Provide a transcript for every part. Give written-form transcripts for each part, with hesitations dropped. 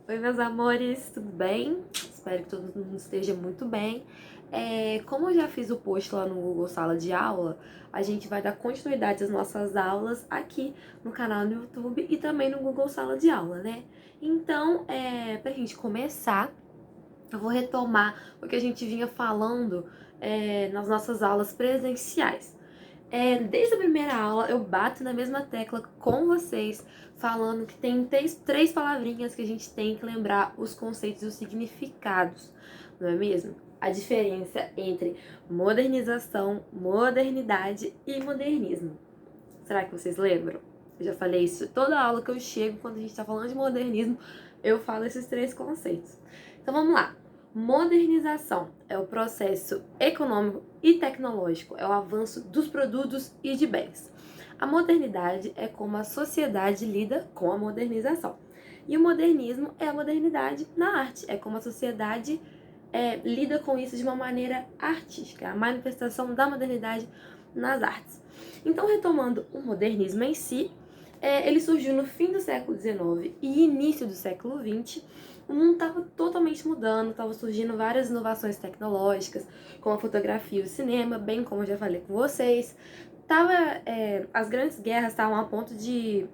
Oi, meus amores, tudo bem? Espero que todo mundo esteja muito bem. Como eu já fiz o post lá no Google Sala de Aula, a gente vai dar continuidade às nossas aulas aqui no canal no YouTube e também no Google Sala de Aula, né? Então, pra gente começar, eu vou retomar o que a gente vinha falando nas nossas aulas presenciais. Desde a primeira aula eu bato na mesma tecla com vocês, falando que tem três palavrinhas que a gente tem que lembrar os conceitos e os significados, não é mesmo? A diferença entre modernização, modernidade e modernismo. Será que vocês lembram? Eu já falei isso toda aula que eu chego, quando a gente está falando de modernismo, eu falo esses três conceitos. Então vamos lá. Modernização é o processo econômico e tecnológico, é o avanço dos produtos e de bens. A modernidade é como a sociedade lida com a modernização. E o modernismo é a modernidade na arte, é como a sociedade lida com isso de uma maneira artística, a manifestação da modernidade nas artes. Então, retomando o modernismo em si, ele surgiu no fim do século XIX e início do século XX. O mundo estava totalmente mudando, estava surgindo várias inovações tecnológicas, como a fotografia e o cinema, bem como eu já falei com vocês. As grandes guerras estavam a ponto de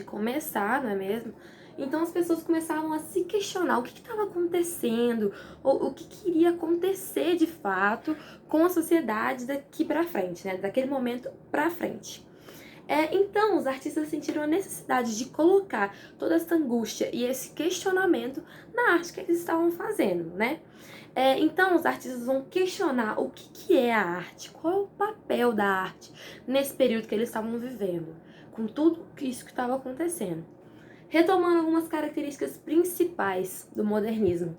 começar, não é mesmo? Então as pessoas começavam a se questionar o que estava acontecendo, ou o que iria acontecer de fato com a sociedade daqui para frente, né? Daquele momento para frente. Então, os artistas sentiram a necessidade de colocar toda essa angústia e esse questionamento na arte que eles estavam fazendo, né? Então, os artistas vão questionar o que é a arte, qual é o papel da arte nesse período que eles estavam vivendo, com tudo isso que estava acontecendo. Retomando algumas características principais do modernismo.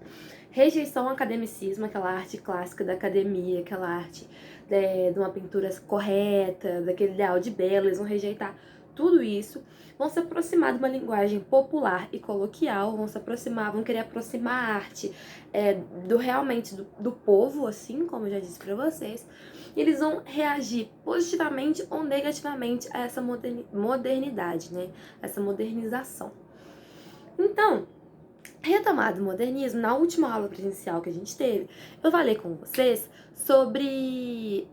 Rejeição ao academicismo, aquela arte clássica da academia, aquela arte de uma pintura correta, daquele ideal de belo, eles vão rejeitar tudo isso, vão se aproximar de uma linguagem popular e coloquial, vão querer aproximar a arte realmente do povo, assim como eu já disse para vocês, e eles vão reagir positivamente ou negativamente a essa modernidade, né? Essa modernização. Então, retomado o modernismo, na última aula presencial que a gente teve, eu falei com vocês sobre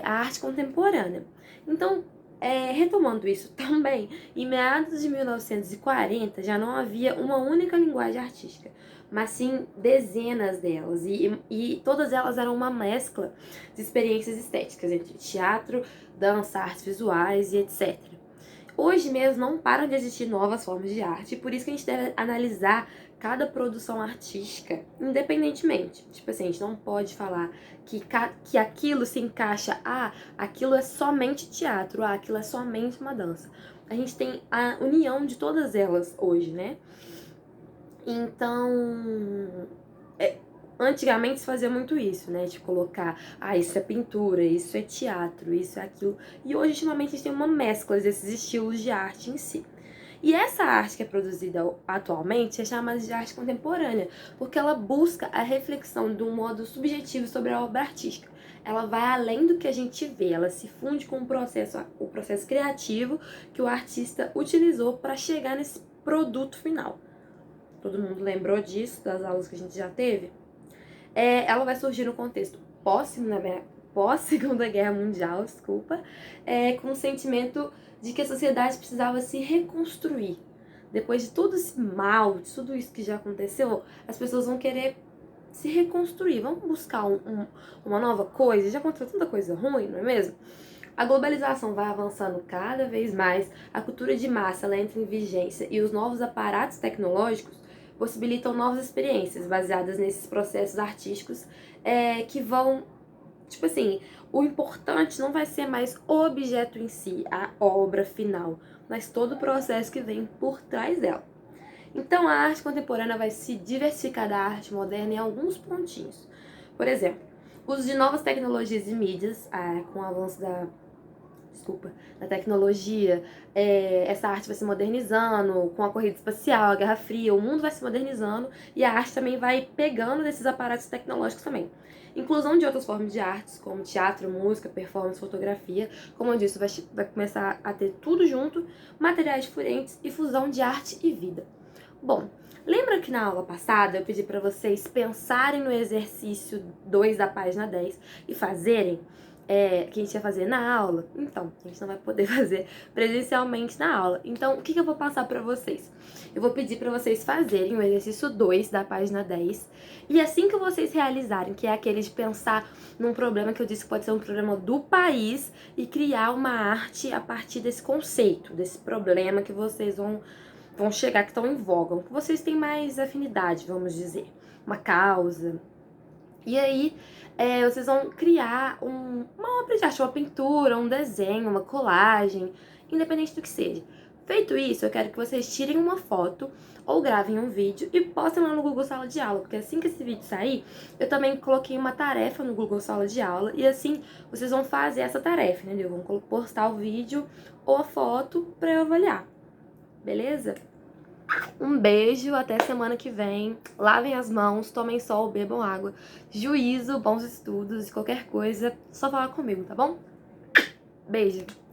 a arte contemporânea. Então, retomando isso também, em meados de 1940 já não havia uma única linguagem artística, mas sim dezenas delas, e todas elas eram uma mescla de experiências estéticas entre teatro, dança, artes visuais e etc. Hoje mesmo não param de existir novas formas de arte, e por isso que a gente deve analisar cada produção artística independentemente. Tipo assim, a gente não pode falar que aquilo se encaixa, aquilo é somente teatro, aquilo é somente uma dança. A gente tem a união de todas elas hoje, né? Então, antigamente se fazia muito isso, né? De colocar, isso é pintura, isso é teatro, isso é aquilo. E hoje, ultimamente, a gente tem uma mescla desses estilos de arte em si. E essa arte que é produzida atualmente é chamada de arte contemporânea, porque ela busca a reflexão de um modo subjetivo sobre a obra artística. Ela vai além do que a gente vê, ela se funde com o processo criativo que o artista utilizou para chegar nesse produto final. Todo mundo lembrou disso, das aulas que a gente já teve? Ela vai surgir no contexto pós-Segunda Guerra Mundial, desculpa, com o sentimento de que a sociedade precisava se reconstruir. Depois de todo esse mal, de tudo isso que já aconteceu, as pessoas vão querer se reconstruir, vão buscar uma nova coisa. Já aconteceu tanta coisa ruim, não é mesmo? A globalização vai avançando cada vez mais, a cultura de massa ela entra em vigência e os novos aparatos tecnológicos possibilitam novas experiências baseadas nesses processos artísticos que vão, tipo assim, o importante não vai ser mais o objeto em si, a obra final, mas todo o processo que vem por trás dela. Então a arte contemporânea vai se diversificar da arte moderna em alguns pontinhos. Por exemplo, uso de novas tecnologias e mídias, com o avanço da tecnologia, essa arte vai se modernizando, com a corrida espacial, a Guerra Fria, o mundo vai se modernizando e a arte também vai pegando desses aparatos tecnológicos também. Inclusão de outras formas de artes, como teatro, música, performance, fotografia, como eu disse, vai começar a ter tudo junto, materiais diferentes e fusão de arte e vida. Bom, Lembra que na aula passada eu pedi para vocês pensarem no exercício 2 da página 10 e fazerem? Que a gente ia fazer na aula? Então, a gente não vai poder fazer presencialmente na aula. Então, o que eu vou passar para vocês? Eu vou pedir para vocês fazerem o exercício 2 da página 10 e assim que vocês realizarem, que é aquele de pensar num problema que eu disse que pode ser um problema do país e criar uma arte a partir desse conceito, desse problema que vocês vão chegar, que estão em voga, que vocês têm mais afinidade, vamos dizer, uma causa. E aí, vocês vão criar uma obra de arte, uma pintura, um desenho, uma colagem, independente do que seja. Feito isso, eu quero que vocês tirem uma foto ou gravem um vídeo e postem lá no Google Sala de Aula, porque assim que esse vídeo sair, eu também coloquei uma tarefa no Google Sala de Aula e assim vocês vão fazer essa tarefa, entendeu? Vão postar o vídeo ou a foto para eu avaliar, beleza? Um beijo, até semana que vem. Lavem as mãos, tomem sol, bebam água. Juízo, bons estudos e qualquer coisa, só falar comigo, tá bom? Beijo!